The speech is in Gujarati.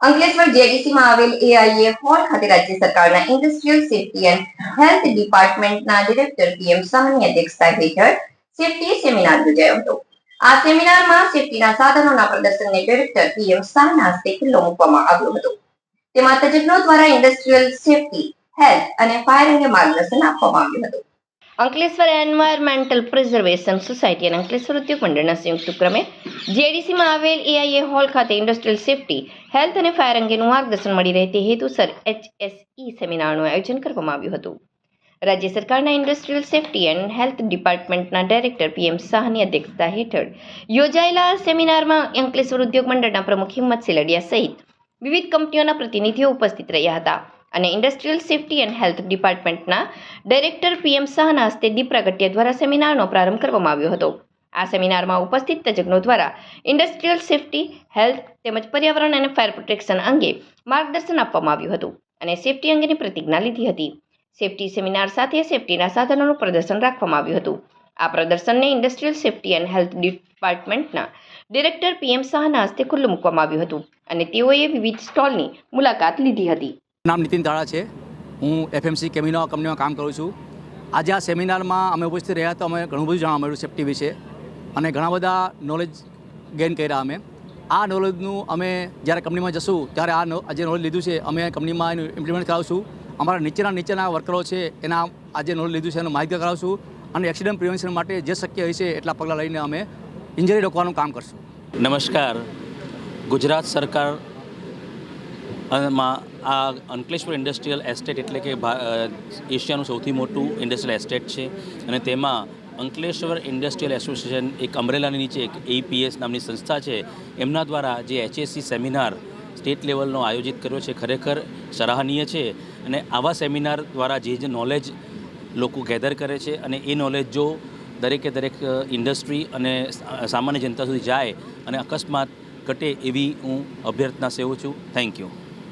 અંકલેશ્વર જેડીસીમાં આવેલ એઆઈએ હોલ ખાતે રાજ્ય સરકારના ઇન્ડસ્ટ્રીયલ સેફ્ટી એન્ડ હેલ્થ ડિપાર્ટમેન્ટના ડિરેક્ટર પીએમ શાહની અધ્યક્ષતા હેઠળ સેફ્ટી સેમિનાર યોજાયો હતો। આ સેમિનારમાં સેફ્ટીના સાધનોના પ્રદર્શનને ડિરેક્ટર પીએમ શાહના હસ્તે ખુલ્લો મૂકવામાં આવ્યો હતો। તેમાં તજજ્ઞો દ્વારા ઇન્ડસ્ટ્રીયલ સેફ્ટી, હેલ્થ અને ફાયર અંગે માર્ગદર્શન આપવામાં આવ્યું હતું। અંકલેશ્વર એન્વાયરમેન્ટલ પ્રિઝર્વેશન સોસાયટી અને અંકલેશ્વર ઉદ્યોગ મંડળના સંયુક્ત ઉપક્રમે જેડીસીમાં આવેલ એઆઈએ હોલ ખાતે ઇન્ડસ્ટ્રીયલ સેફ્ટી, હેલ્થ અને ફાયર અંગેનું માર્ગદર્શન મળી રહે તે હેતુસર HSE સેમિનારનું આયોજન કરવામાં આવ્યું હતું। રાજ્ય સરકારના ઇન્ડસ્ટ્રીયલ સેફ્ટી એન્ડ હેલ્થ ડિપાર્ટમેન્ટના ડાયરેક્ટર પીએમ શાહની અધ્યક્ષતા હેઠળ યોજાયેલા સેમિનારમાં અંકલેશ્વર ઉદ્યોગ મંડળના પ્રમુખ હિંમત સેલડિયા સહિત વિવિધ કંપનીઓના પ્રતિનિધિઓ ઉપસ્થિત રહ્યા હતા અને ઇન્ડસ્ટ્રીયલ સેફ્ટી એન્ડ હેલ્થ ડિપાર્ટમેન્ટના ડાયરેક્ટર પીએમ શાહના હસ્તે દીપ પ્રાગટ્ય દ્વારા સેમિનારનો પ્રારંભ કરવામાં આવ્યો હતો। આ સેમિનારમાં ઉપસ્થિત તજજ્ઞો દ્વારા ઇન્ડસ્ટ્રીયલ સેફ્ટી, હેલ્થ તેમજ પર્યાવરણ અને ફાયર પ્રોટેક્શન અંગે માર્ગદર્શન આપવામાં આવ્યું હતું અને સેફ્ટી અંગેની પ્રતિજ્ઞા લીધી હતી। સેફ્ટી સેમિનાર સાથે સેફ્ટીના સાધનોનું પ્રદર્શન રાખવામાં આવ્યું હતું। આ પ્રદર્શનને ઇન્ડસ્ટ્રીયલ સેફ્ટી એન્ડ હેલ્થ ડિપાર્ટમેન્ટના ડિરેક્ટર પીએમ શાહના હસ્તે ખુલ્લું મૂકવામાં આવ્યું હતું અને તેઓએ વિવિધ સ્ટોલની મુલાકાત લીધી હતી। નામ નીતિન તાળા છે। હું FMC કેમિનો કંપનીમાં કામ કરું છું। આજે આ સેમિનારમાં અમે ઉપસ્થિત રહ્યા તો અમે ઘણું બધું જાણવા મળ્યું સેફ્ટી વિશે અને ઘણા બધા નોલેજ ગેઇન કર્યા અમે। આ નોલેજનું અમે જ્યારે કંપનીમાં જશું ત્યારે આ જે નોલેજ લીધું છે અમે કંપનીમાં એનું ઇમ્પ્લિમેન્ટ કરાવશું। અમારા નીચેના વર્કરો છે એના આ જે નોલેજ લીધું છે એનું માહિતી કરાવશું અને એક્સિડન્ટ પ્રિવેન્શન માટે જે શક્ય હશે એટલા પગલાં લઈને અમે ઇન્જરી રોકવાનું કામ કરશું। નમસ્કાર। ગુજરાત સરકાર માં આ અંકલેશ્વર ઇન્ડસ્ટ્રીયલ એસ્ટેટ એટલે કે એશિયાનું સૌથી મોટું ઇન્ડસ્ટ્રીયલ એસ્ટેટ છે અને તેમાં અંકલેશ્વર ઇન્ડસ્ટ્રીયલ એસોસિએશન એક અમરેલાની નીચે એક APS નામની સંસ્થા છે એમના દ્વારા જે HSE સેમિનાર સ્ટેટ લેવલનો આયોજિત કર્યો છે ખરેખર સરાહનીય છે અને આવા સેમિનાર દ્વારા જે નોલેજ લોકો ગેધર કરે છે અને એ નોલેજ જો દરેક ઇન્ડસ્ટ્રી અને સામાન્ય જનતા સુધી જાય અને અકસ્માત ઘટે એવી હું અભ્યર્થના સેવું છું। Thank you.